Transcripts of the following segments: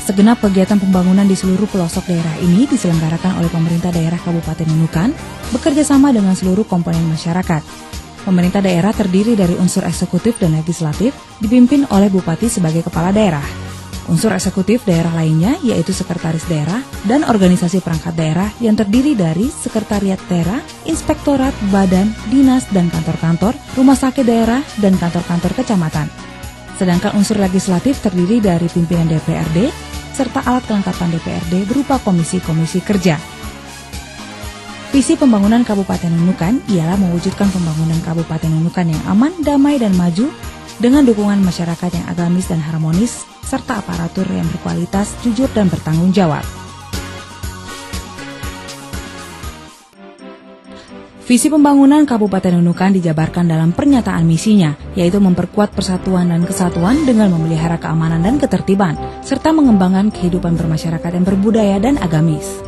Segenap kegiatan pembangunan di seluruh pelosok daerah ini diselenggarakan oleh pemerintah daerah Kabupaten Nunukan bekerja sama dengan seluruh komponen masyarakat. Pemerintah daerah terdiri dari unsur eksekutif dan legislatif, dipimpin oleh Bupati sebagai kepala daerah. Unsur eksekutif daerah lainnya yaitu sekretaris daerah dan organisasi perangkat daerah yang terdiri dari sekretariat daerah, inspektorat, badan, dinas, dan kantor-kantor, rumah sakit daerah, dan kantor-kantor kecamatan. Sedangkan unsur legislatif terdiri dari pimpinan DPRD, serta alat kelengkapan DPRD berupa komisi-komisi kerja. Visi pembangunan Kabupaten Nunukan ialah mewujudkan pembangunan Kabupaten Nunukan yang aman, damai, dan maju dengan dukungan masyarakat yang agamis dan harmonis, serta aparatur yang berkualitas, jujur, dan bertanggung jawab. Visi pembangunan Kabupaten Nunukan dijabarkan dalam pernyataan misinya, yaitu memperkuat persatuan dan kesatuan dengan memelihara keamanan dan ketertiban, serta mengembangkan kehidupan bermasyarakat yang berbudaya dan agamis.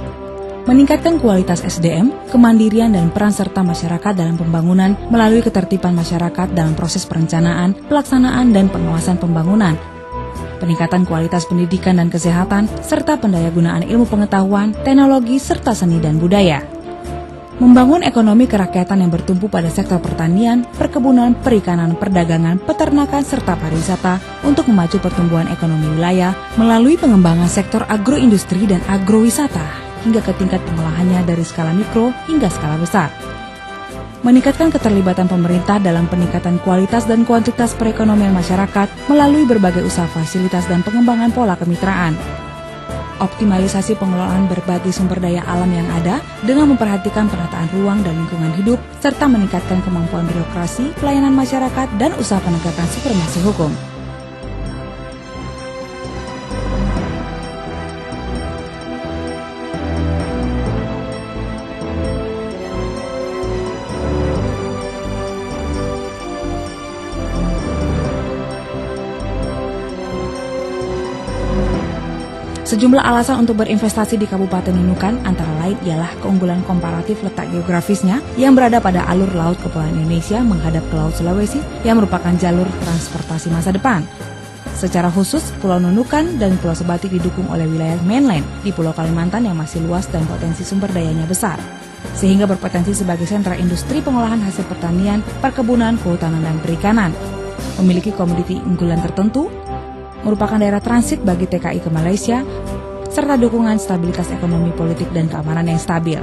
Meningkatkan kualitas SDM, kemandirian dan peran serta masyarakat dalam pembangunan melalui ketertiban masyarakat dalam proses perencanaan, pelaksanaan, dan pengawasan pembangunan. Peningkatan kualitas pendidikan dan kesehatan, serta pendayagunaan ilmu pengetahuan, teknologi, serta seni dan budaya. Membangun ekonomi kerakyatan yang bertumpu pada sektor pertanian, perkebunan, perikanan, perdagangan, peternakan, serta pariwisata untuk memacu pertumbuhan ekonomi wilayah melalui pengembangan sektor agroindustri dan agrowisata hingga ke tingkat pengolahannya dari skala mikro hingga skala besar. Meningkatkan keterlibatan pemerintah dalam peningkatan kualitas dan kuantitas perekonomian masyarakat melalui berbagai usaha fasilitas dan pengembangan pola kemitraan. Optimalisasi pengelolaan berbagai sumber daya alam yang ada dengan memperhatikan penataan ruang dan lingkungan hidup, serta meningkatkan kemampuan birokrasi, pelayanan masyarakat, dan usaha penegakan supremasi hukum. Sejumlah alasan untuk berinvestasi di Kabupaten Nunukan antara lain ialah keunggulan komparatif letak geografisnya yang berada pada alur laut Kepulauan Indonesia menghadap ke Laut Sulawesi yang merupakan jalur transportasi masa depan. Secara khusus, Pulau Nunukan dan Pulau Sebatik didukung oleh wilayah mainland di Pulau Kalimantan yang masih luas dan potensi sumber dayanya besar, sehingga berpotensi sebagai sentra industri pengolahan hasil pertanian, perkebunan, kehutanan, dan perikanan. Memiliki komoditi unggulan tertentu, merupakan daerah transit bagi TKI ke Malaysia, serta dukungan stabilitas ekonomi, politik, dan keamanan yang stabil.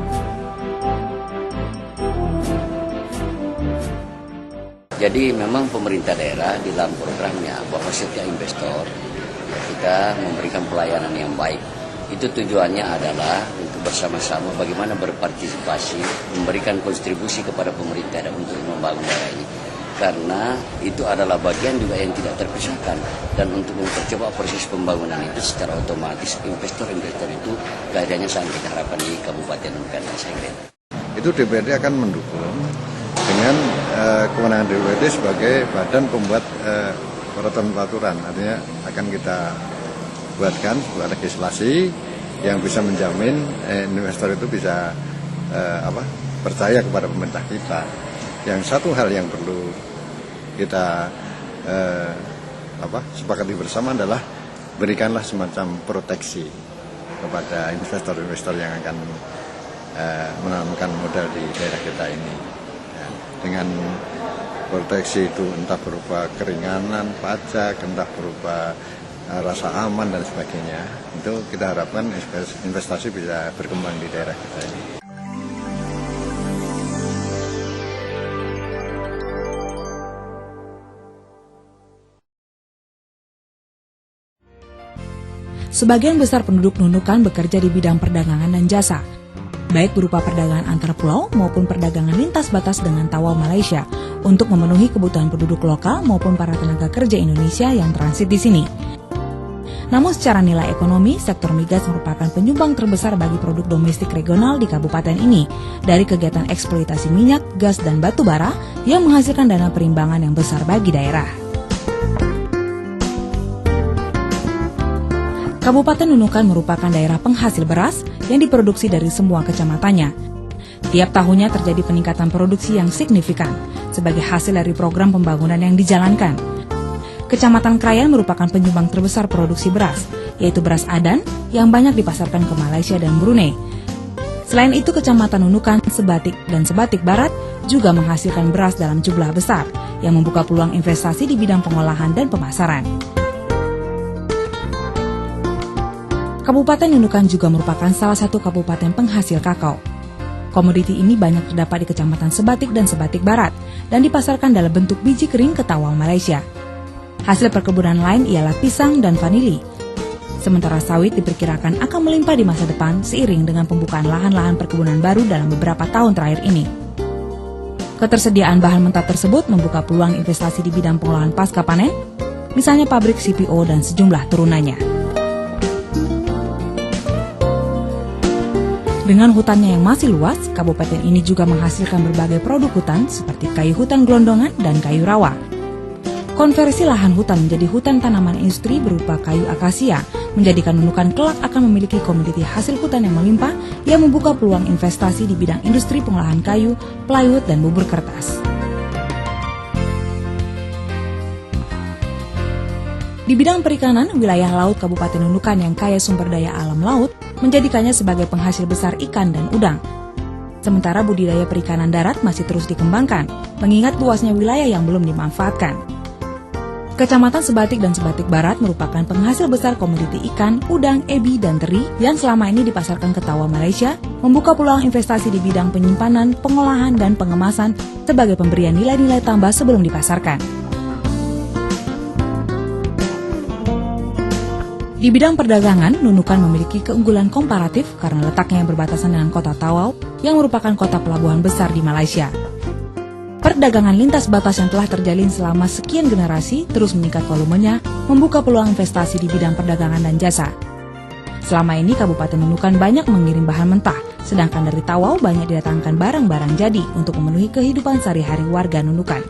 Jadi memang pemerintah daerah di dalam programnya bahwa setiap investor kita memberikan pelayanan yang baik. Itu tujuannya adalah untuk bersama-sama bagaimana berpartisipasi, memberikan kontribusi kepada pemerintah untuk membangun daerah ini. Karena itu adalah bagian juga yang tidak terpisahkan, dan untuk mempercepat proses pembangunan itu secara otomatis investor-investor itu keadaannya sangat kita harapkan di Kabupaten Nunukan. Itu DPRD akan mendukung dengan kewenangan DPRD sebagai badan pembuat peraturan-peraturan, artinya akan kita buatkan sebuah legislasi yang bisa menjamin investor itu bisa percaya kepada pemerintah kita. Yang satu hal yang perlu kita sepakati bersama adalah berikanlah semacam proteksi kepada investor-investor yang akan menanamkan modal di daerah kita ini. Ya, dengan proteksi itu entah berupa keringanan pajak, entah berupa rasa aman dan sebagainya, itu kita harapkan investasi bisa berkembang di daerah kita ini. Sebagian besar penduduk Nunukan bekerja di bidang perdagangan dan jasa, baik berupa perdagangan antar pulau maupun perdagangan lintas batas dengan Tawau Malaysia untuk memenuhi kebutuhan penduduk lokal maupun para tenaga kerja Indonesia yang transit di sini. Namun secara nilai ekonomi, sektor migas merupakan penyumbang terbesar bagi produk domestik regional di kabupaten ini dari kegiatan eksploitasi minyak, gas, dan batu bara yang menghasilkan dana perimbangan yang besar bagi daerah. Kabupaten Nunukan merupakan daerah penghasil beras yang diproduksi dari semua kecamatannya. Tiap tahunnya terjadi peningkatan produksi yang signifikan sebagai hasil dari program pembangunan yang dijalankan. Kecamatan Krayan merupakan penyumbang terbesar produksi beras, yaitu beras Adan yang banyak dipasarkan ke Malaysia dan Brunei. Selain itu, Kecamatan Nunukan, Sebatik, dan Sebatik Barat juga menghasilkan beras dalam jumlah besar yang membuka peluang investasi di bidang pengolahan dan pemasaran. Kabupaten Nunukan juga merupakan salah satu kabupaten penghasil kakao. Komoditi ini banyak terdapat di Kecamatan Sebatik dan Sebatik Barat dan dipasarkan dalam bentuk biji kering ke Tawau, Malaysia. Hasil perkebunan lain ialah pisang dan vanili. Sementara sawit diperkirakan akan melimpah di masa depan seiring dengan pembukaan lahan-lahan perkebunan baru dalam beberapa tahun terakhir ini. Ketersediaan bahan mentah tersebut membuka peluang investasi di bidang pengolahan pasca panen, misalnya pabrik CPO dan sejumlah turunannya. Dengan hutannya yang masih luas, kabupaten ini juga menghasilkan berbagai produk hutan seperti kayu hutan gelondongan dan kayu rawa. Konversi lahan hutan menjadi hutan tanaman industri berupa kayu akasia menjadikan Nunukan kelak akan memiliki komoditi hasil hutan yang melimpah yang membuka peluang investasi di bidang industri pengolahan kayu, plywood, dan bubur kertas. Di bidang perikanan, wilayah laut Kabupaten Nunukan yang kaya sumber daya alam laut menjadikannya sebagai penghasil besar ikan dan udang. Sementara budidaya perikanan darat masih terus dikembangkan, mengingat luasnya wilayah yang belum dimanfaatkan. Kecamatan Sebatik dan Sebatik Barat merupakan penghasil besar komoditi ikan, udang, ebi, dan teri yang selama ini dipasarkan ke Tawau, Malaysia, membuka peluang investasi di bidang penyimpanan, pengolahan, dan pengemasan sebagai pemberian nilai-nilai tambah sebelum dipasarkan. Di bidang perdagangan, Nunukan memiliki keunggulan komparatif karena letaknya yang berbatasan dengan kota Tawau yang merupakan kota pelabuhan besar di Malaysia. Perdagangan lintas batas yang telah terjalin selama sekian generasi terus meningkat volumenya, membuka peluang investasi di bidang perdagangan dan jasa. Selama ini Kabupaten Nunukan banyak mengirim bahan mentah, sedangkan dari Tawau banyak didatangkan barang-barang jadi untuk memenuhi kehidupan sehari-hari warga Nunukan.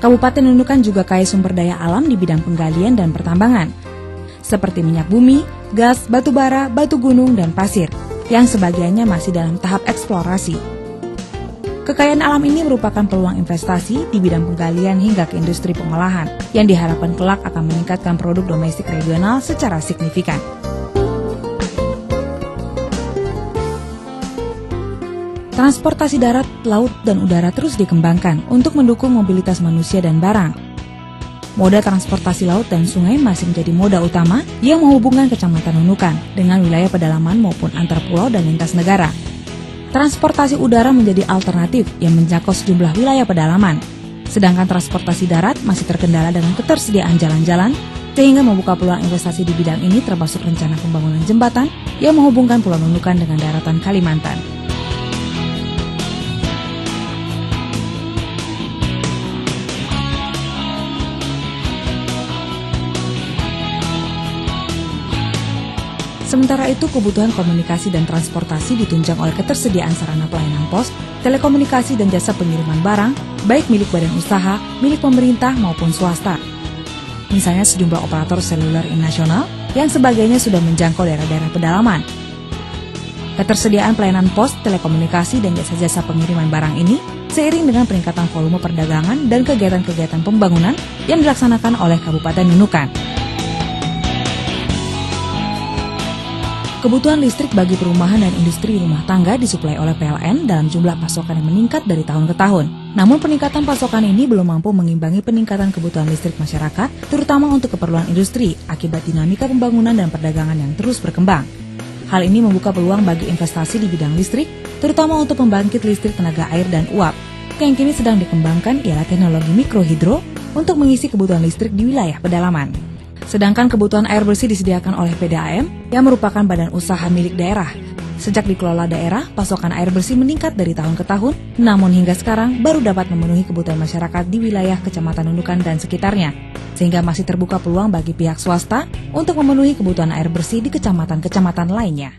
Kabupaten Nunukan juga kaya sumber daya alam di bidang penggalian dan pertambangan, seperti minyak bumi, gas, batu bara, batu gunung, dan pasir, yang sebagiannya masih dalam tahap eksplorasi. Kekayaan alam ini merupakan peluang investasi di bidang penggalian hingga ke industri pengolahan, yang diharapkan kelak akan meningkatkan produk domestik regional secara signifikan. Transportasi darat, laut, dan udara terus dikembangkan untuk mendukung mobilitas manusia dan barang. Moda transportasi laut dan sungai masih menjadi moda utama yang menghubungkan Kecamatan Nunukan dengan wilayah pedalaman maupun antar pulau dan lintas negara. Transportasi udara menjadi alternatif yang menjangkau sejumlah wilayah pedalaman, sedangkan transportasi darat masih terkendala dengan ketersediaan jalan-jalan, sehingga membuka peluang investasi di bidang ini termasuk rencana pembangunan jembatan yang menghubungkan Pulau Nunukan dengan daratan Kalimantan. Sementara itu, kebutuhan komunikasi dan transportasi ditunjang oleh ketersediaan sarana pelayanan pos, telekomunikasi dan jasa pengiriman barang, baik milik badan usaha, milik pemerintah maupun swasta. Misalnya sejumlah operator seluler nasional yang sebagainya sudah menjangkau daerah-daerah pedalaman. Ketersediaan pelayanan pos, telekomunikasi, dan jasa-jasa pengiriman barang ini seiring dengan peningkatan volume perdagangan dan kegiatan-kegiatan pembangunan yang dilaksanakan oleh Kabupaten Nunukan. Kebutuhan listrik bagi perumahan dan industri rumah tangga disuplai oleh PLN dalam jumlah pasokan yang meningkat dari tahun ke tahun. Namun peningkatan pasokan ini belum mampu mengimbangi peningkatan kebutuhan listrik masyarakat, terutama untuk keperluan industri, akibat dinamika pembangunan dan perdagangan yang terus berkembang. Hal ini membuka peluang bagi investasi di bidang listrik, terutama untuk pembangkit listrik tenaga air dan uap. Yang kini sedang dikembangkan ialah teknologi mikrohidro untuk mengisi kebutuhan listrik di wilayah pedalaman. Sedangkan kebutuhan air bersih disediakan oleh PDAM yang merupakan badan usaha milik daerah. Sejak dikelola daerah, pasokan air bersih meningkat dari tahun ke tahun, namun hingga sekarang baru dapat memenuhi kebutuhan masyarakat di wilayah Kecamatan Nunukan dan sekitarnya, sehingga masih terbuka peluang bagi pihak swasta untuk memenuhi kebutuhan air bersih di kecamatan-kecamatan lainnya.